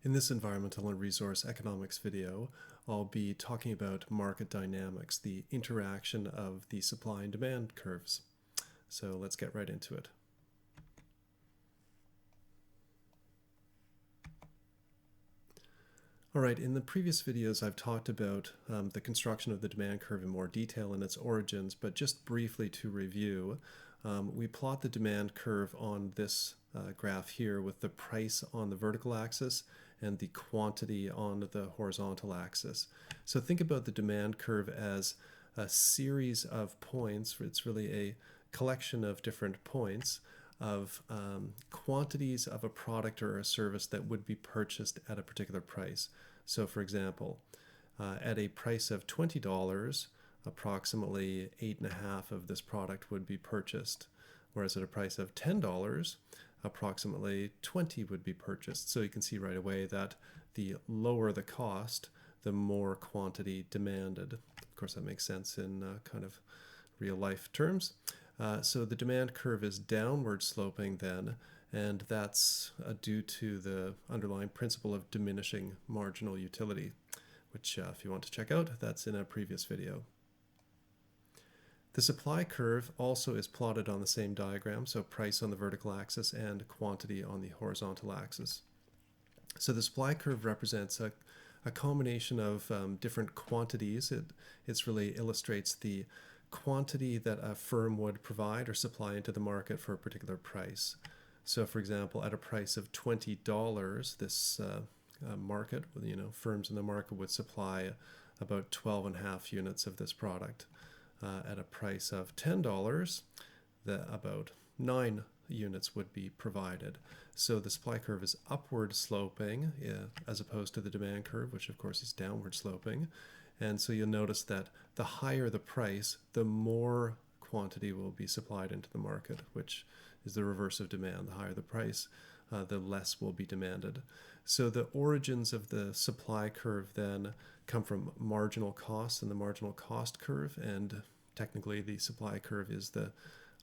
In this environmental and resource economics video, I'll be talking about market dynamics, the interaction of the supply and demand curves. So let's get right into it. All right, in the previous videos I've talked about the construction of the demand curve in more detail and its origins, but just briefly to review, we plot the demand curve on this graph here with the price on the vertical axis and the quantity on the horizontal axis. So think about the demand curve as a series of points. It's really a collection of different points of quantities of a product or a service that would be purchased at a particular price. So for example, at a price of $20, approximately 8.5 of this product would be purchased, whereas at a price of $10, approximately 20 would be purchased. So you can see right away that the lower the cost, the more quantity demanded. Of course, that makes sense in kind of real life terms. So the demand curve is downward sloping then, and that's due to the underlying principle of diminishing marginal utility, which if you want to check out, that's in a previous video. The supply curve also is plotted on the same diagram, so price on the vertical axis and quantity on the horizontal axis. So the supply curve represents a combination of different quantities. It really illustrates the quantity that a firm would provide or supply into the market for a particular price. So for example, at a price of $20, this market, firms in the market would supply about 12.5 units of this product. At a price of $10, about 9 units would be provided. So the supply curve is upward sloping as opposed to the demand curve, which of course is downward sloping. And so you'll notice that the higher the price, the more quantity will be supplied into the market, which is the reverse of demand. The higher the price, the less will be demanded. So the origins of the supply curve then come from marginal costs and the marginal cost curve, and technically the supply curve is the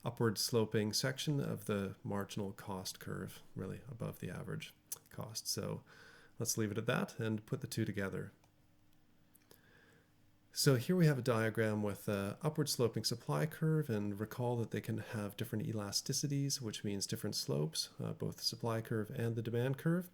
upward sloping section of the marginal cost curve, really above the average cost. So let's leave it at that and put the two together. So here we have a diagram with an upward sloping supply curve, and recall that they can have different elasticities, which means different slopes, both the supply curve and the demand curve.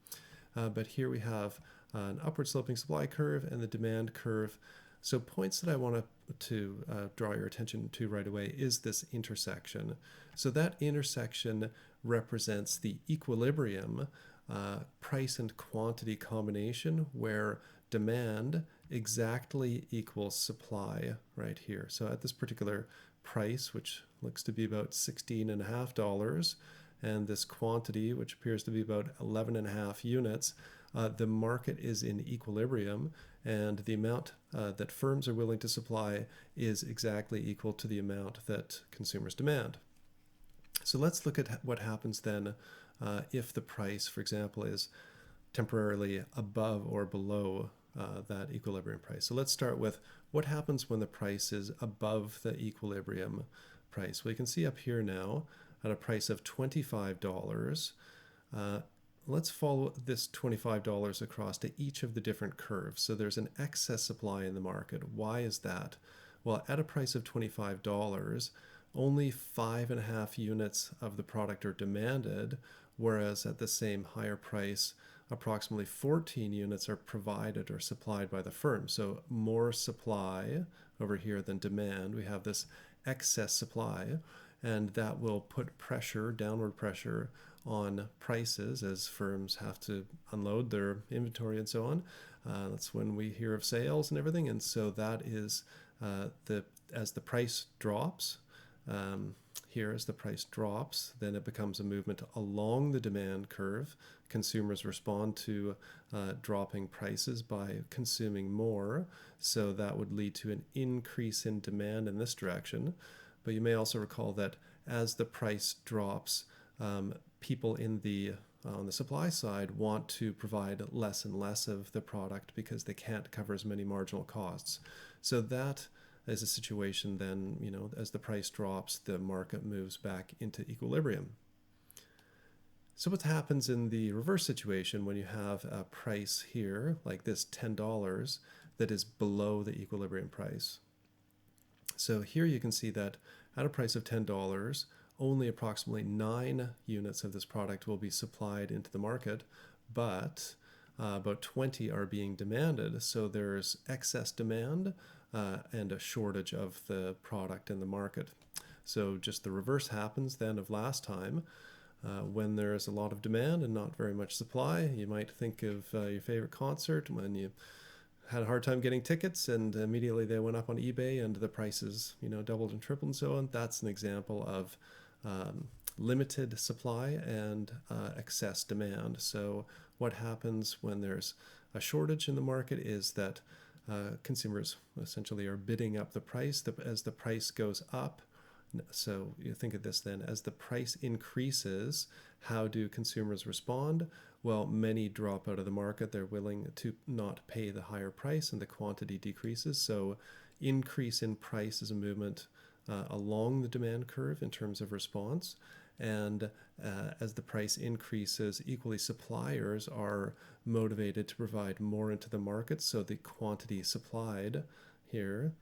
But here we have an upward sloping supply curve and the demand curve. So points that I want to draw your attention to right away is this intersection. So that intersection represents the equilibrium price and quantity combination where demand exactly equals supply right here. So at this particular price, which looks to be about $16.50, and this quantity, which appears to be about 11.5 units, the market is in equilibrium, and the amount that firms are willing to supply is exactly equal to the amount that consumers demand. So let's look at what happens then if the price, for example, is temporarily above or below that equilibrium price. So let's start with what happens when the price is above the equilibrium price. Well, you can see up here now at a price of $25, let's follow this $25 across to each of the different curves. So there's an excess supply in the market. Why is that? Well, at a price of $25, only 5.5 units of the product are demanded, whereas at the same higher price, approximately 14 units are provided or supplied by the firm. So more supply over here than demand. We have this excess supply, and that will put pressure, downward pressure, on prices as firms have to unload their inventory and so on. That's when we hear of sales and everything. And so that is as the price drops, here as the price drops, then it becomes a movement along the demand curve. Consumers respond to dropping prices by consuming more. So that would lead to an increase in demand in this direction. But you may also recall that as the price drops, people on the supply side want to provide less and less of the product because they can't cover as many marginal costs. So that is a situation then, as the price drops, the market moves back into equilibrium. So what happens in the reverse situation when you have a price here, like this $10, that is below the equilibrium price? So here you can see that at a price of $10, only approximately 9 units of this product will be supplied into the market, but about 20 are being demanded. So there's excess demand and a shortage of the product in the market. So just the reverse happens then of last time. When there's a lot of demand and not very much supply, you might think of your favorite concert when you had a hard time getting tickets and immediately they went up on eBay and the prices, doubled and tripled and so on. That's an example of limited supply and excess demand. So what happens when there's a shortage in the market is that consumers essentially are bidding up the price. As the price goes up, so you think of this then, as the price increases, how do consumers respond? Well, many drop out of the market. They're willing to not pay the higher price and the quantity decreases. So increase in price is a movement along the demand curve in terms of response. And as the price increases, equally suppliers are motivated to provide more into the market. So the quantity supplied here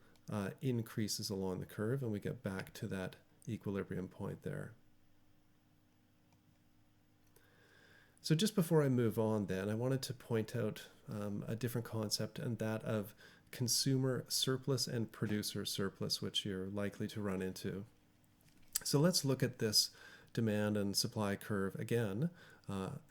increases along the curve, and we get back to that equilibrium point there. So just before I move on then, I wanted to point out a different concept, and that of consumer surplus and producer surplus, which you're likely to run into. So let's look at this demand and supply curve again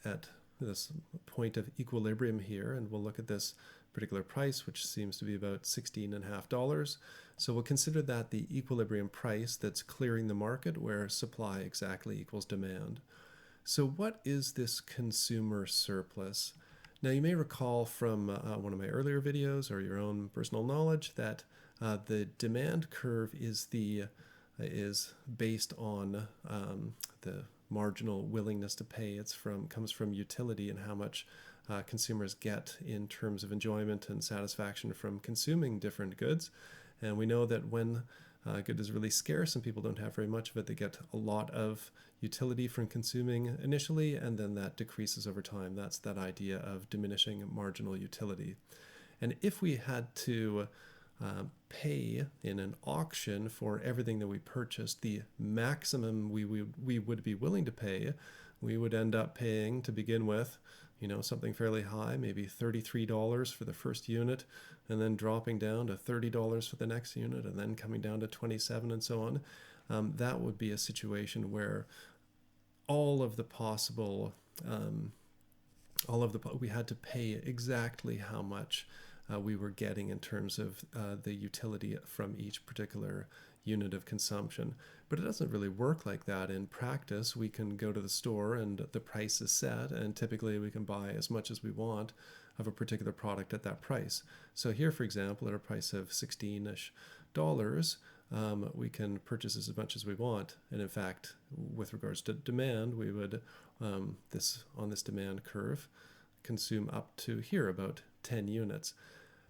at this point of equilibrium here, and we'll look at this particular price, which seems to be about $16.50. So we'll consider that the equilibrium price that's clearing the market, where supply exactly equals demand. So what is this consumer surplus? Now you may recall from one of my earlier videos or your own personal knowledge that the demand curve is based on the marginal willingness to pay. Comes from utility and how much consumers get in terms of enjoyment and satisfaction from consuming different goods. And we know that when a good is really scarce and people don't have very much of it, they get a lot of utility from consuming initially, and then that decreases over time. That's that idea of diminishing marginal utility. And if we had to pay in an auction for everything that we purchased, the maximum we would be willing to pay, we would end up paying to begin with, something fairly high, maybe $33 for the first unit, and then dropping down to $30 for the next unit, and then coming down to $27 and so on. That would be a situation where we had to pay exactly how much we were getting in terms of the utility from each particular unit of consumption. But it doesn't really work like that in practice. We can go to the store and the price is set, and typically we can buy as much as we want of a particular product at that price. So here, for example, at a price of $16-ish, we can purchase as much as we want. And in fact, with regards to demand, we would, on this demand curve, consume up to here about 10 units.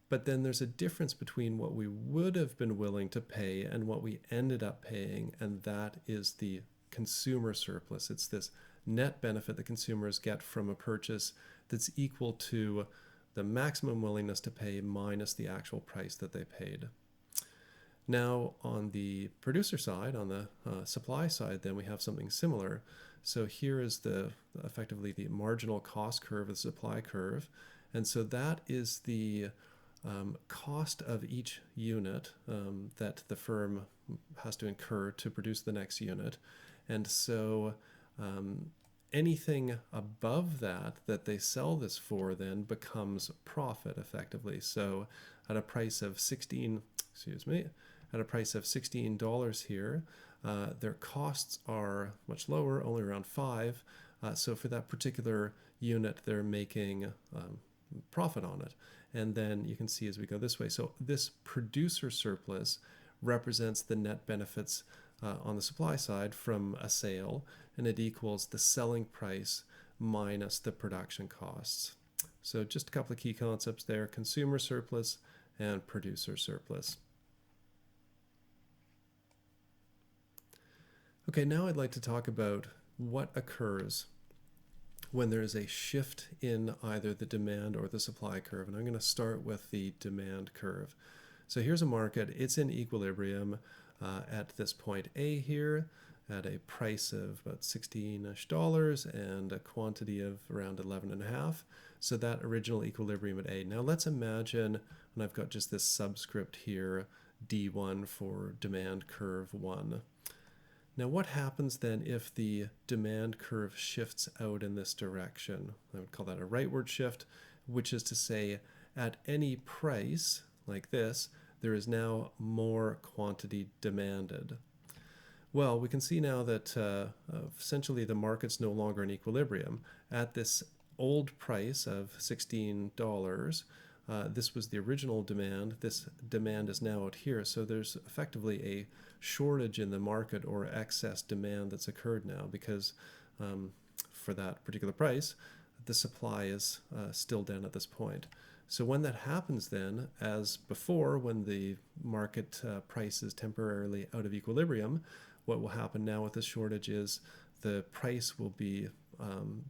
But then there's a difference between what we would have been willing to pay and what we ended up paying, and that is the consumer surplus. It's this net benefit that consumers get from a purchase that's equal to the maximum willingness to pay minus the actual price that they paid. Now, on the producer side, on the supply side, then we have something similar. So here is effectively the marginal cost curve, the supply curve. And so that is the cost of each unit that the firm has to incur to produce the next unit. And so anything above that they sell this for then becomes profit effectively. So at a price of $16 here, their costs are much lower, only around $5. So for that particular unit, they're making profit on it. And then you can see as we go this way. So this producer surplus represents the net benefits on the supply side from a sale, and it equals the selling price minus the production costs. So just a couple of key concepts there: consumer surplus and producer surplus. Okay, now I'd like to talk about what occurs when there's a shift in either the demand or the supply curve. And I'm going to start with the demand curve. So here's a market. It's in equilibrium at this point A here at a price of about $16-ish and a quantity of around 11.5. So that original equilibrium at A. Now let's imagine, and I've got just this subscript here, D1 for demand curve 1. Now what happens then if the demand curve shifts out in this direction? I would call that a rightward shift, which is to say at any price like this, there is now more quantity demanded. Well, we can see now that essentially the market's no longer in equilibrium. At this old price of $16, this was the original demand. This demand is now out here. So there's effectively a shortage in the market or excess demand that's occurred now because for that particular price, the supply is still down at this point. So when that happens then, as before, when the market price is temporarily out of equilibrium, what will happen now with this shortage is the price will be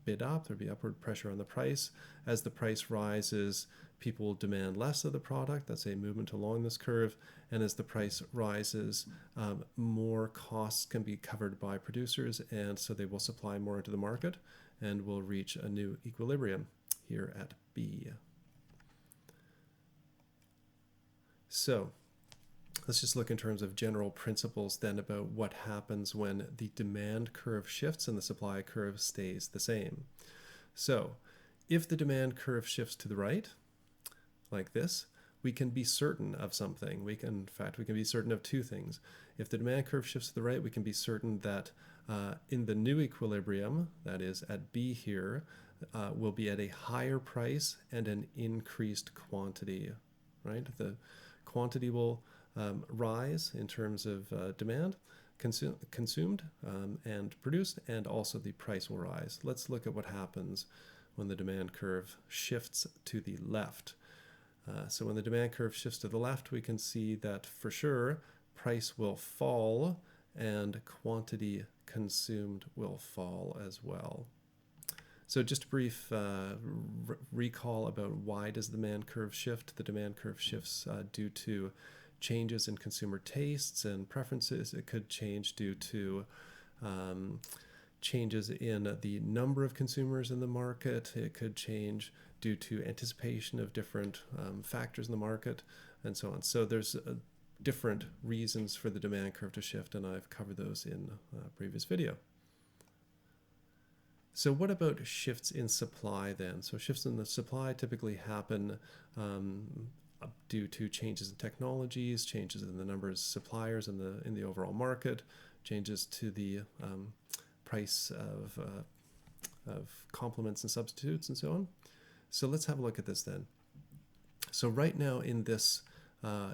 bid up. There'll be upward pressure on the price. As the price rises, people will demand less of the product. That's a movement along this curve. And as the price rises, more costs can be covered by producers, and so they will supply more into the market and will reach a new equilibrium here at B. So let's just look in terms of general principles then about what happens when the demand curve shifts and the supply curve stays the same. So if the demand curve shifts to the right, like this, we can be certain of something. In fact, we can be certain of two things. If the demand curve shifts to the right, we can be certain that in the new equilibrium, that is at B here, will be at a higher price and an increased quantity, right? The quantity will rise in terms of demand consumed and produced, and also the price will rise. Let's look at what happens when the demand curve shifts to the left. So when the demand curve shifts to the left, we can see that for sure price will fall and quantity consumed will fall as well. So just a brief recall about why does the demand curve shift. The demand curve shifts due to changes in consumer tastes and preferences. It could change due to changes in the number of consumers in the market. It could change due to anticipation of different factors in the market and so on. So there's different reasons for the demand curve to shift, and I've covered those in a previous video. So what about shifts in supply then? So shifts in the supply typically happen due to changes in technologies, changes in the number of suppliers in the overall market, changes to the price of complements and substitutes and so on. So let's have a look at this then. So right now in this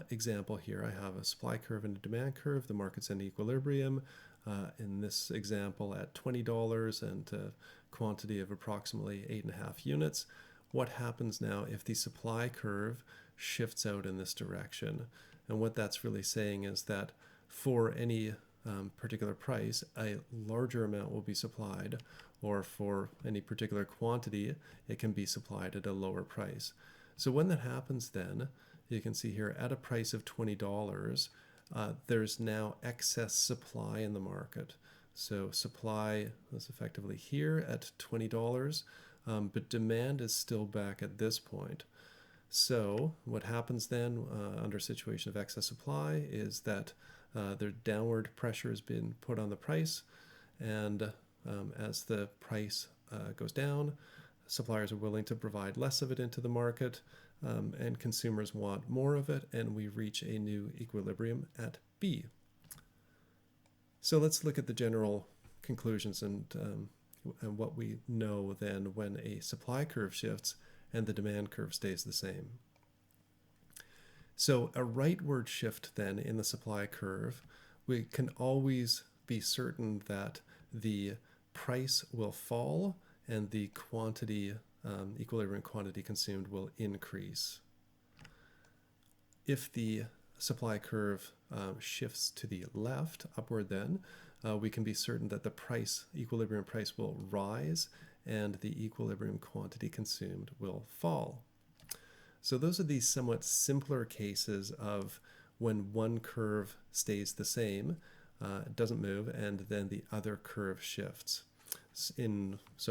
example here, I have a supply curve and a demand curve. The market's in equilibrium. In this example at $20 and a quantity of approximately 8.5 units. What happens now if the supply curve shifts out in this direction? And what that's really saying is that for any particular price, a larger amount will be supplied, or for any particular quantity, it can be supplied at a lower price. So when that happens then, you can see here at a price of $20, there's now excess supply in the market. So supply is effectively here at $20, but demand is still back at this point. So what happens then under a situation of excess supply is that the downward pressure has been put on the price, and as the price goes down, suppliers are willing to provide less of it into the market, and consumers want more of it, and we reach a new equilibrium at B. So let's look at the general conclusions and what we know then when a supply curve shifts and the demand curve stays the same. So a rightward shift then in the supply curve, we can always be certain that the price will fall and the quantity, equilibrium quantity consumed will increase. If the supply curve shifts to the left, upward then, we can be certain that the price, equilibrium price will rise and the equilibrium quantity consumed will fall. So those are these somewhat simpler cases of when one curve stays the same, doesn't move, and then the other curve shifts. So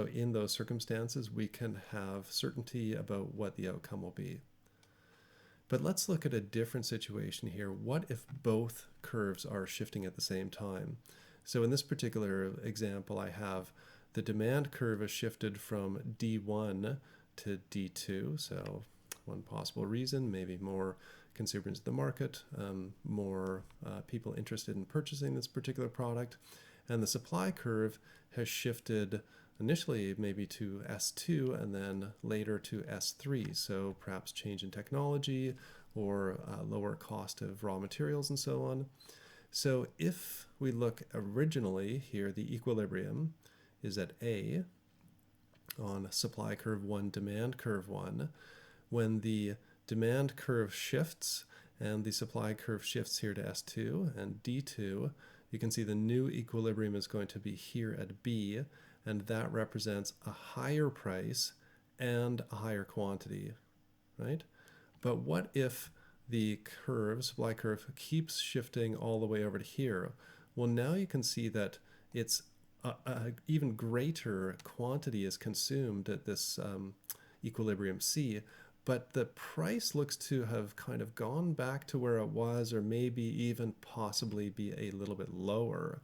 in those circumstances, we can have certainty about what the outcome will be. But let's look at a different situation here. What if both curves are shifting at the same time? So in this particular example, I have the demand curve is shifted from D1 to D2. So one possible reason, maybe more consumers in the market, more people interested in purchasing this particular product. And the supply curve has shifted initially maybe to S2 and then later to S3. So perhaps change in technology or lower cost of raw materials and so on. So if we look originally here, the equilibrium is at A on supply curve 1, demand curve 1. When the demand curve shifts and the supply curve shifts here to S2 and D2, you can see the new equilibrium is going to be here at B, and that represents a higher price and a higher quantity, right? But what if the curve, supply curve, keeps shifting all the way over to here? Well, now you can see that it's a even greater quantity is consumed at this equilibrium C, but the price looks to have kind of gone back to where it was, or maybe even possibly be a little bit lower.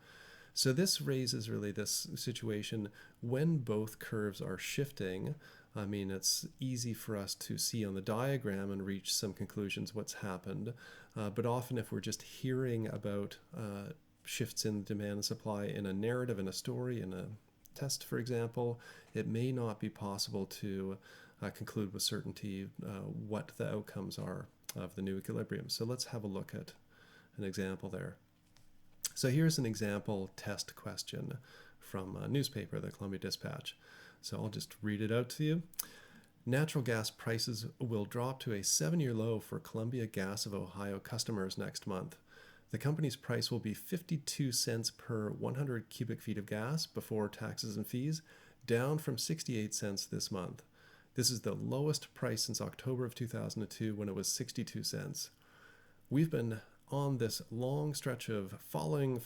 So this raises really this situation when both curves are shifting. I mean, it's easy for us to see on the diagram and reach some conclusions what's happened, but often if we're just hearing about shifts in demand and supply in a narrative, in a story, in a test, for example, it may not be possible to conclude with certainty what the outcomes are of the new equilibrium. So let's have a look at an example there. So here's an example test question from a newspaper, the Columbia Dispatch. So I'll just read it out to you. Natural gas prices will drop to a 7-year low for Columbia Gas of Ohio customers next month. The company's price will be 52 cents per 100 cubic feet of gas before taxes and fees, down from 68 cents this month. This is the lowest price since October of 2002 when it was 62 cents. We've been on this long stretch of falling,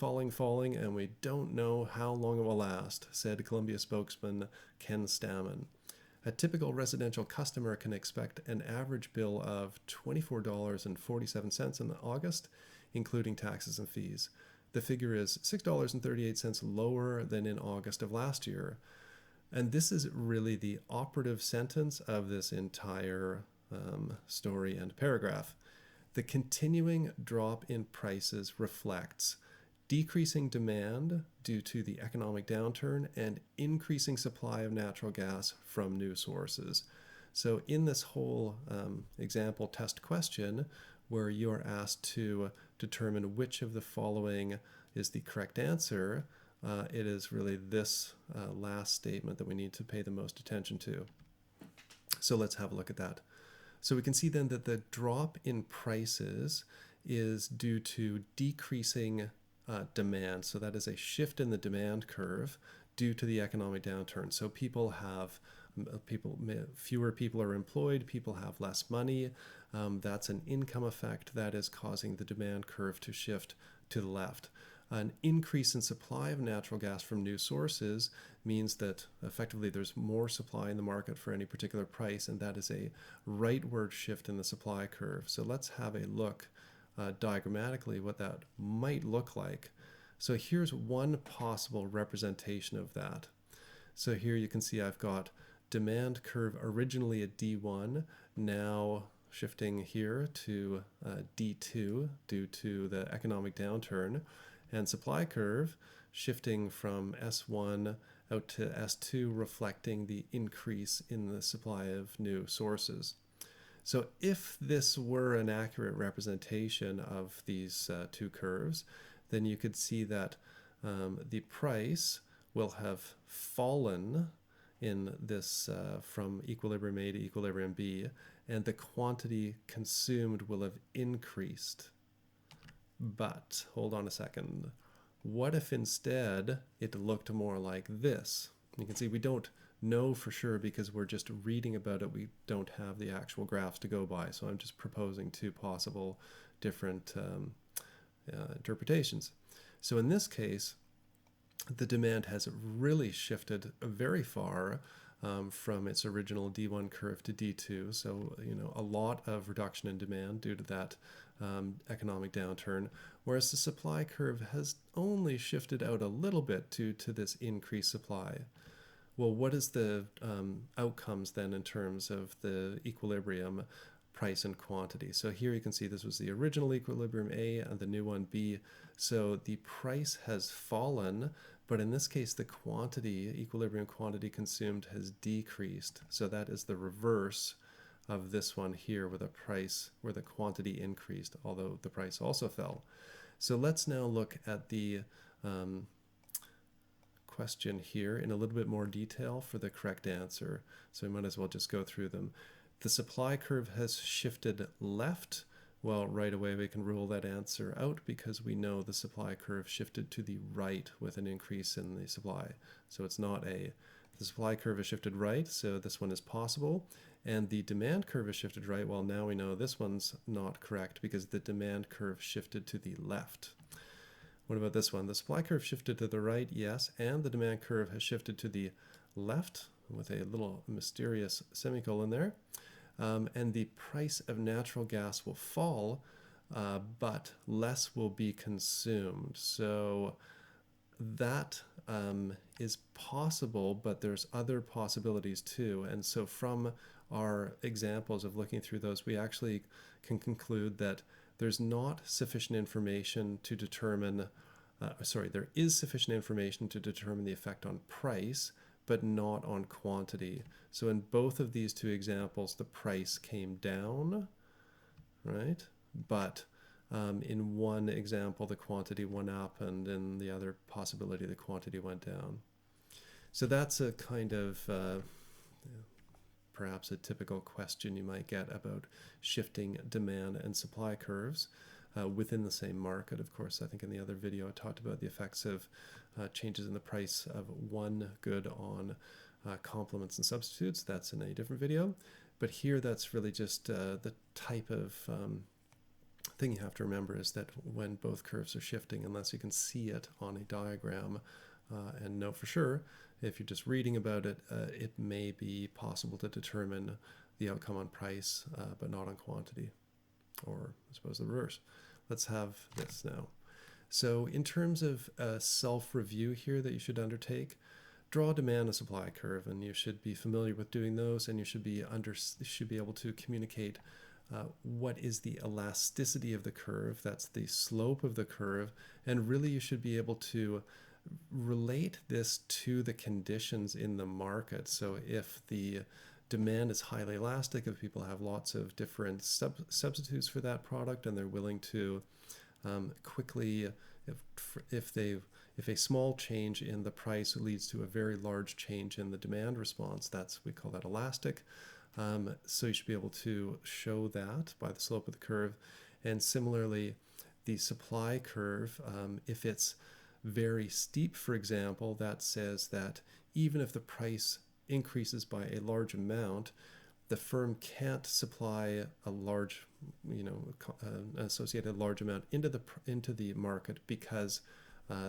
and we don't know how long it will last, said Columbia spokesman Ken Stammen. A typical residential customer can expect an average bill of $24.47 in August, including taxes and fees. The figure is $6.38 lower than in August of last year. And this is really the operative sentence of this entire story and paragraph. The continuing drop in prices reflects decreasing demand due to the economic downturn and increasing supply of natural gas from new sources. So in this whole example test question, where you are asked to determine which of the following is the correct answer, it is really this last statement that we need to pay the most attention to. So let's have a look at that. So we can see then that the drop in prices is due to decreasing demand. So that is a shift in the demand curve due to the economic downturn. So fewer people are employed, people have less money. That's an income effect that is causing the demand curve to shift to the left. An increase in supply of natural gas from new sources means that effectively there's more supply in the market for any particular price, and that is a rightward shift in the supply curve. So let's have a look diagrammatically what that might look like. So here's one possible representation of that. So here you can see I've got demand curve originally at D1, now shifting here to D2 due to the economic downturn, and supply curve shifting from S1 out to S2, reflecting the increase in the supply of new sources. So if this were an accurate representation of these two curves, then you could see that the price will have fallen in this from equilibrium A to equilibrium B, and the quantity consumed will have increased. But hold on a second. What if instead it looked more like this? You can see we don't know for sure because we're just reading about it. We don't have the actual graphs to go by. So I'm just proposing two possible different interpretations. So in this case, the demand has really shifted very far from its original D1 curve to D2. So, a lot of reduction in demand due to that economic downturn, whereas the supply curve has only shifted out a little bit due to this increased supply. Well, what is the outcomes then in terms of the equilibrium, price and quantity? So here you can see this was the original equilibrium A and the new one B. So the price has fallen, but in this case the quantity, equilibrium quantity consumed, has decreased. So that is the reverse of this one here where the quantity increased, although the price also fell. So let's now look at the question here in a little bit more detail for the correct answer. So we might as well just go through them. The supply curve has shifted left. Well, right away we can rule that answer out because we know the supply curve shifted to the right with an increase in the supply. So it's not A. The supply curve has shifted right, so this one is possible. And the demand curve has shifted right. Well, now we know this one's not correct because the demand curve shifted to the left. What about this one? The supply curve shifted to the right, yes, and the demand curve has shifted to the left with a little mysterious semicolon there. And the price of natural gas will fall, but less will be consumed. So that is possible, but there's other possibilities too. And so from our examples of looking through those, we actually can conclude that there's not sufficient information to determine, there is sufficient information to determine the effect on price, but not on quantity. So in both of these two examples, the price came down, right? But in one example, the quantity went up, and in the other possibility, the quantity went down. So that's a kind of perhaps a typical question you might get about shifting demand and supply curves within the same market. Of course, I think in the other video I talked about the effects of changes in the price of one good on complements and substitutes. That's in a different video. But here that's really just the type of thing you have to remember is that when both curves are shifting, unless you can see it on a diagram and know for sure, if you're just reading about it, it may be possible to determine the outcome on price, but not on quantity, or I suppose the reverse. Let's have this now. So in terms of self-review here that you should undertake, draw a demand and supply curve, and you should be familiar with doing those, and you should be able to communicate what is the elasticity of the curve, that's the slope of the curve, and really you should be able to relate this to the conditions in the market. So if the demand is highly elastic, if people have lots of different substitutes for that product and they're willing to quickly, if a small change in the price leads to a very large change in the demand response, we call that elastic. So you should be able to show that by the slope of the curve. And similarly, the supply curve, if it's very steep, for example, that says that even if the price increases by a large amount, the firm can't supply a large, associated large amount into the market because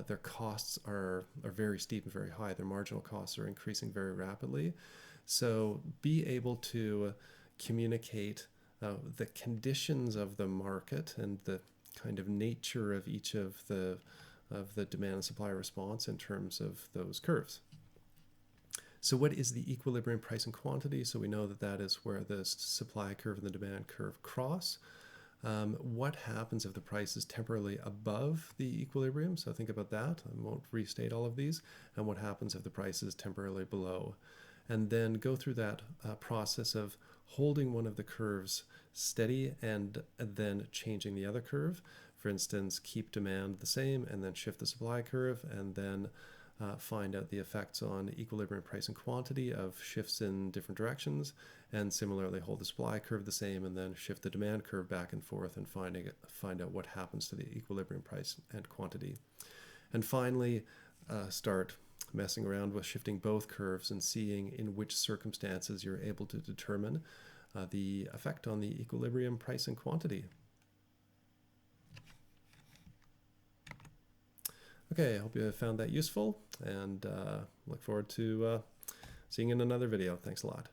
their costs are very steep and very high. Their marginal costs are increasing very rapidly. So be able to communicate the conditions of the market and the kind of nature of each of the demand and supply response in terms of those curves. So what is the equilibrium price and quantity? So we know that is where the supply curve and the demand curve cross. What happens if the price is temporarily above the equilibrium? So think about that. I won't restate all of these. And what happens if the price is temporarily below? And then go through that process of holding one of the curves steady and then changing the other curve. For instance, keep demand the same and then shift the supply curve, and then find out the effects on equilibrium price and quantity of shifts in different directions, and similarly hold the supply curve the same and then shift the demand curve back and forth and find out what happens to the equilibrium price and quantity. And finally, start messing around with shifting both curves and seeing in which circumstances you're able to determine the effect on the equilibrium, price, and quantity. Okay, I hope you found that useful, and look forward to seeing you in another video. Thanks a lot.